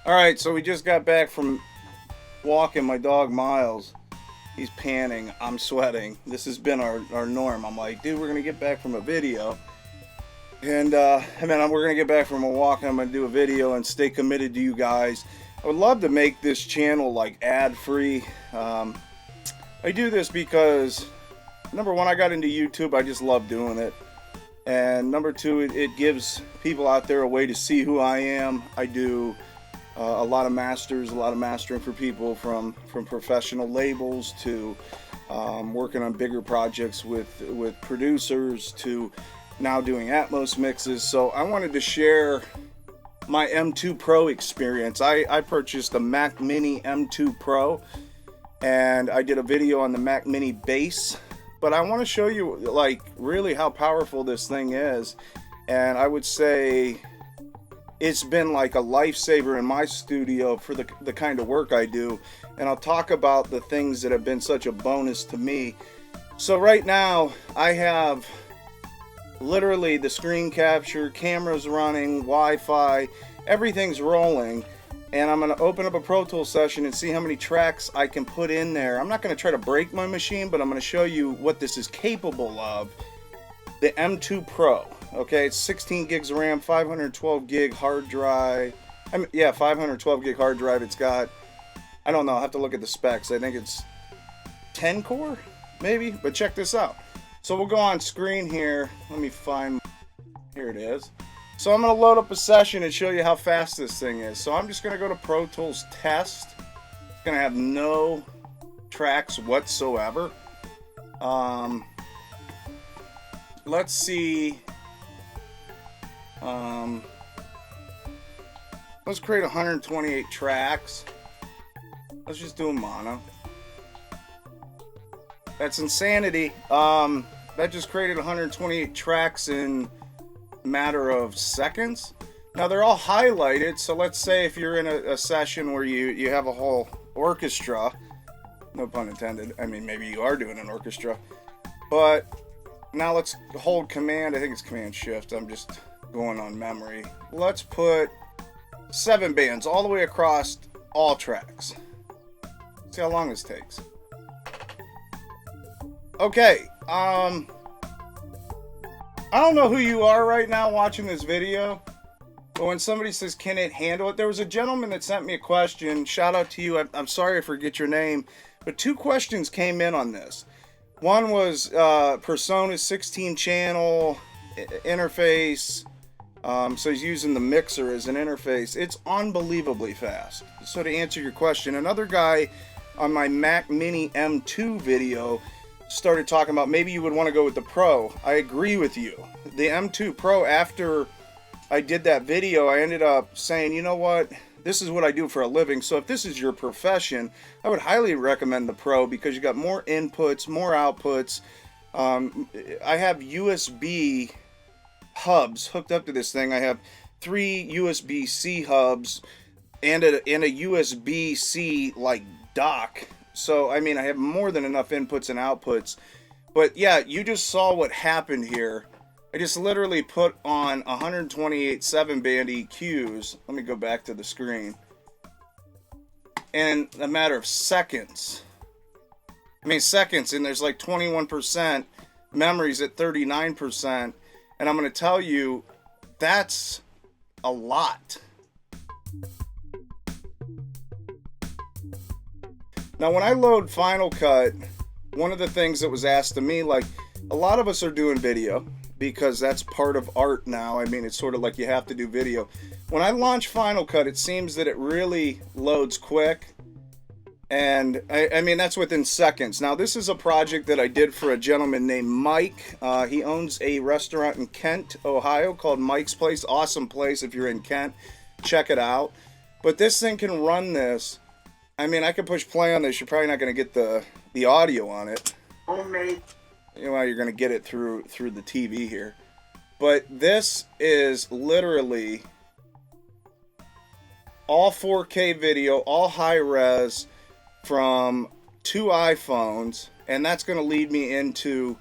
All right, so we just got back from walking my dog Miles. He's panting. I'm sweating. This has been our norm. I'm like, dude, we're gonna get back from a video, and we're gonna get back from a walk, and I'm gonna do a video and stay committed to you guys. I would love to make this channel like ad free. I do this because number one, I got into YouTube. I just love doing it, and number two, it gives people out there a way to see who I am. I do a lot of mastering for people from professional labels to working on bigger projects with producers to now doing Atmos mixes. So I wanted to share my M2 Pro experience. I purchased a Mac Mini M2 Pro, and I did a video on the Mac Mini bass, but I want to show you like really how powerful this thing is. And I would say it's been like a lifesaver in my studio for the kind of work I do. And I'll talk about the things that have been such a bonus to me. So right now I have literally the screen capture, cameras running, Wi-Fi, everything's rolling. And I'm going to open up a Pro Tools session and see how many tracks I can put in there. I'm not going to try to break my machine, but I'm going to show you what this is capable of. The M2 Pro. Okay, it's 16 gigs of RAM, 512 gig hard drive. 512 gig hard drive. It's got, I don't know, I'll have to look at the specs. I think it's 10 core, maybe, but check this out. So we'll go on screen here. Let me find, here it is. So I'm going to load up a session and show you how fast this thing is. So I'm just going to go to Pro Tools Test. It's going to have no tracks whatsoever. Let's see. Let's create 128 tracks. Let's just do a mono. That's insanity. That just created 128 tracks in a matter of seconds. Now they're all highlighted, so let's say if you're in a session where you have a whole orchestra, no pun intended, I mean maybe you are doing an orchestra, but now let's hold command, I think it's command shift, I'm just going on memory. Let's put 7 bands all the way across all tracks. See how long this takes. Okay, I don't know who you are right now watching this video, but when somebody says, can it handle it? There was a gentleman that sent me a question. Shout out to you. I'm sorry I forget your name, but 2 questions came in on this. One was Persona's 16 channel interface. So he's using the mixer as an interface. It's unbelievably fast. So to answer your question, another guy on my Mac Mini M2 video started talking about maybe you would want to go with the Pro. I agree with you. The M2 Pro, after I did that video, I ended up saying, you know what? This is what I do for a living. So if this is your profession, I would highly recommend the Pro because you got more inputs, more outputs. I have USB hubs hooked up to this thing. I have 3 USB-C hubs and a USB-C like dock. So I mean I have more than enough inputs and outputs. But yeah, you just saw what happened here. I just literally put on 128 7-band EQs. Let me go back to the screen. In a matter of seconds. I mean seconds, and there's like 21%, memory's at 39%. And I'm going to tell you, that's a lot. Now, when I load Final Cut, one of the things that was asked to me, like, a lot of us are doing video because that's part of art now. I mean, it's sort of like you have to do video. When I launch Final Cut, it seems that it really loads quick. And I mean, that's within seconds. Now, this is a project that I did for a gentleman named Mike. He owns a restaurant in Kent, Ohio called Mike's Place. Awesome place if you're in Kent. Check it out. But this thing can run this. I mean, I could push play on this. You're probably not going to get the audio on it. Homemade. You know, you're going to get it through the TV here. But this is literally all 4K video, all high res, from 2 iPhones, and that's going to lead me into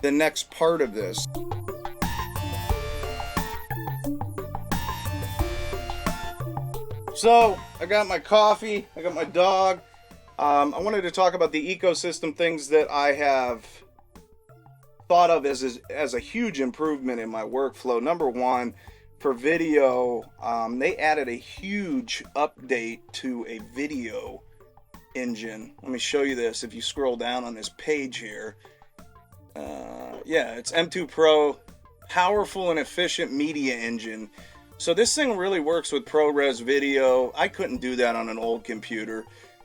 the next part of this. So I got my coffee, I got my dog. I wanted to talk about the ecosystem things that I have thought of as a huge improvement in my workflow. Number one, for video, they added a huge update to a video engine. Let me show you this. If you scroll down on this page here, yeah, it's M2 Pro, powerful and efficient media engine. So this thing really works with ProRes video. I couldn't do that on an old computer.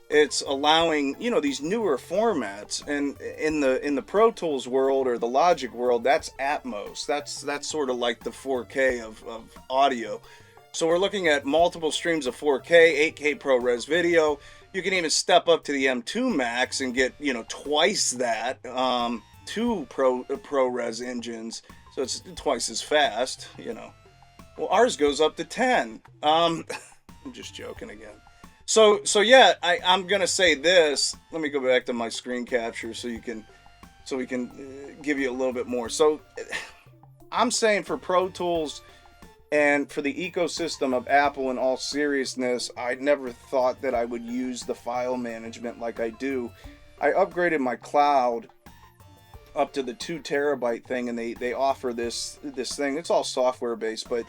It's allowing, you know, these newer formats, and in the Pro Tools world or the Logic world, that's Atmos. That's sort of like the 4K of audio. So we're looking at multiple streams of 4K, 8K ProRes video. You can even step up to the M2 Max and get, you know, twice that. Two ProRes engines, so it's twice as fast, you know. Well, ours goes up to 10. I'm just joking again. So yeah, I'm gonna say this. Let me go back to my screen capture so we can give you a little bit more. So I'm saying for Pro Tools and for the ecosystem of Apple, in all seriousness, I never thought that I would use the file management like I do. I upgraded my cloud up to the 2 terabyte thing, and they offer this thing. It's all software based, but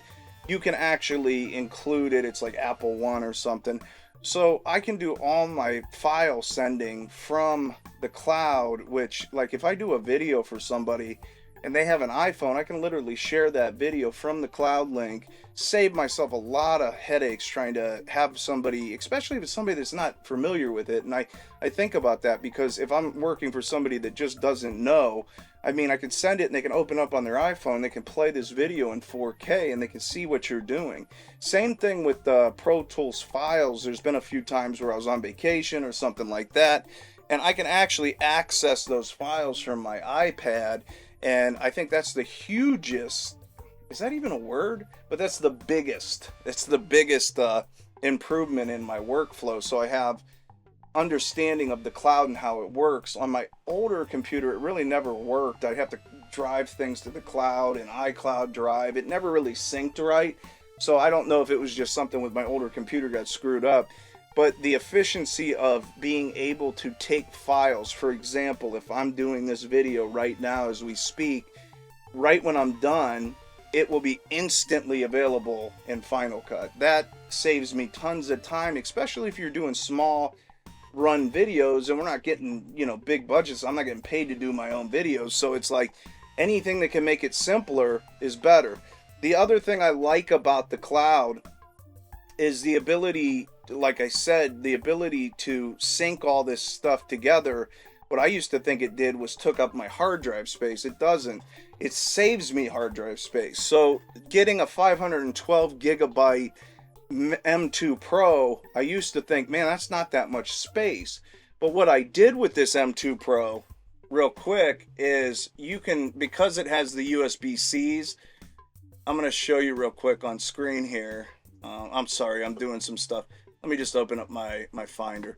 you can actually include it. It's like Apple One or something. So I can do all my file sending from the cloud, which, like, if I do a video for somebody and they have an iPhone, I can literally share that video from the cloud link, save myself a lot of headaches trying to have somebody, especially if it's somebody that's not familiar with it. And I think about that, because if I'm working for somebody that just doesn't know, I mean, I can send it and they can open up on their iPhone, they can play this video in 4K and they can see what you're doing. Same thing with Pro Tools files. There's been a few times where I was on vacation or something like that, and I can actually access those files from my iPad. And I think that's the hugest, is that even a word? But that's the biggest, it's the biggest improvement in my workflow. So I have understanding of the cloud and how it works. On my older computer, it really never worked. I'd have to drive things to the cloud and iCloud Drive. It never really synced right. So I don't know if it was just something with my older computer got screwed up. But the efficiency of being able to take files, for example, if I'm doing this video right now as we speak, right when I'm done, it will be instantly available in Final Cut. That saves me tons of time, especially if you're doing small run videos and we're not getting, you know, big budgets. I'm not getting paid to do my own videos. So it's like anything that can make it simpler is better. The other thing I like about the cloud is the ability, like I said, the ability to sync all this stuff together. What I used to think it did was took up my hard drive space. It doesn't. It saves me hard drive space. So getting a 512 gigabyte M2 Pro, I used to think, man, that's not that much space. But what I did with this M2 Pro, real quick, is you can, because it has the USB-Cs, I'm going to show you real quick on screen here. I'm sorry, I'm doing some stuff. Let me just open up my Finder.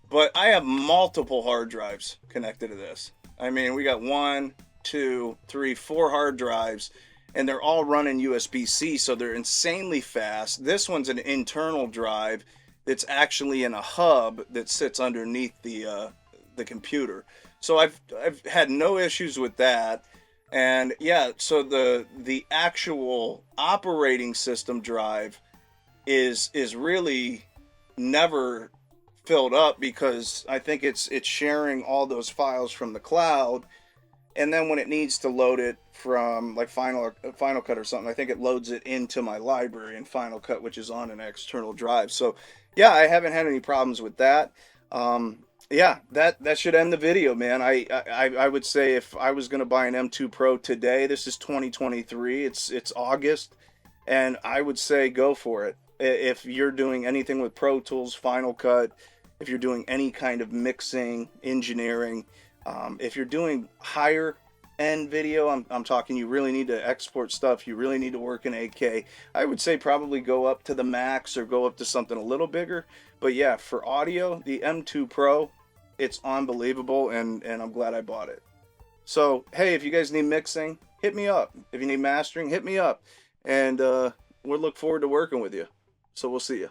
But I have multiple hard drives connected to this. I mean, we got 1, 2, 3, 4 hard drives, and they're all running USB-C, so they're insanely fast. This one's an internal drive that's actually in a hub that sits underneath the computer. So I've had no issues with that. And yeah, so the actual operating system drive is really never filled up, because I think it's sharing all those files from the cloud, and then when it needs to load it from like Final Cut or something, I think it loads it into my library in Final Cut, which is on an external drive. So yeah, I haven't had any problems with that. Yeah, that should end the video, man. I would say if I was going to buy an M2 Pro today, this is 2023, it's August, and I would say go for it. If you're doing anything with Pro Tools, Final Cut, if you're doing any kind of mixing, engineering, if you're doing higher end video, I'm talking you really need to export stuff, you really need to work in 8K, I would say probably go up to the max or go up to something a little bigger. But yeah, for audio, the M2 Pro, it's unbelievable, and I'm glad I bought it. So hey, if you guys need mixing, hit me up. If you need mastering, hit me up, and we'll look forward to working with you. So we'll see you.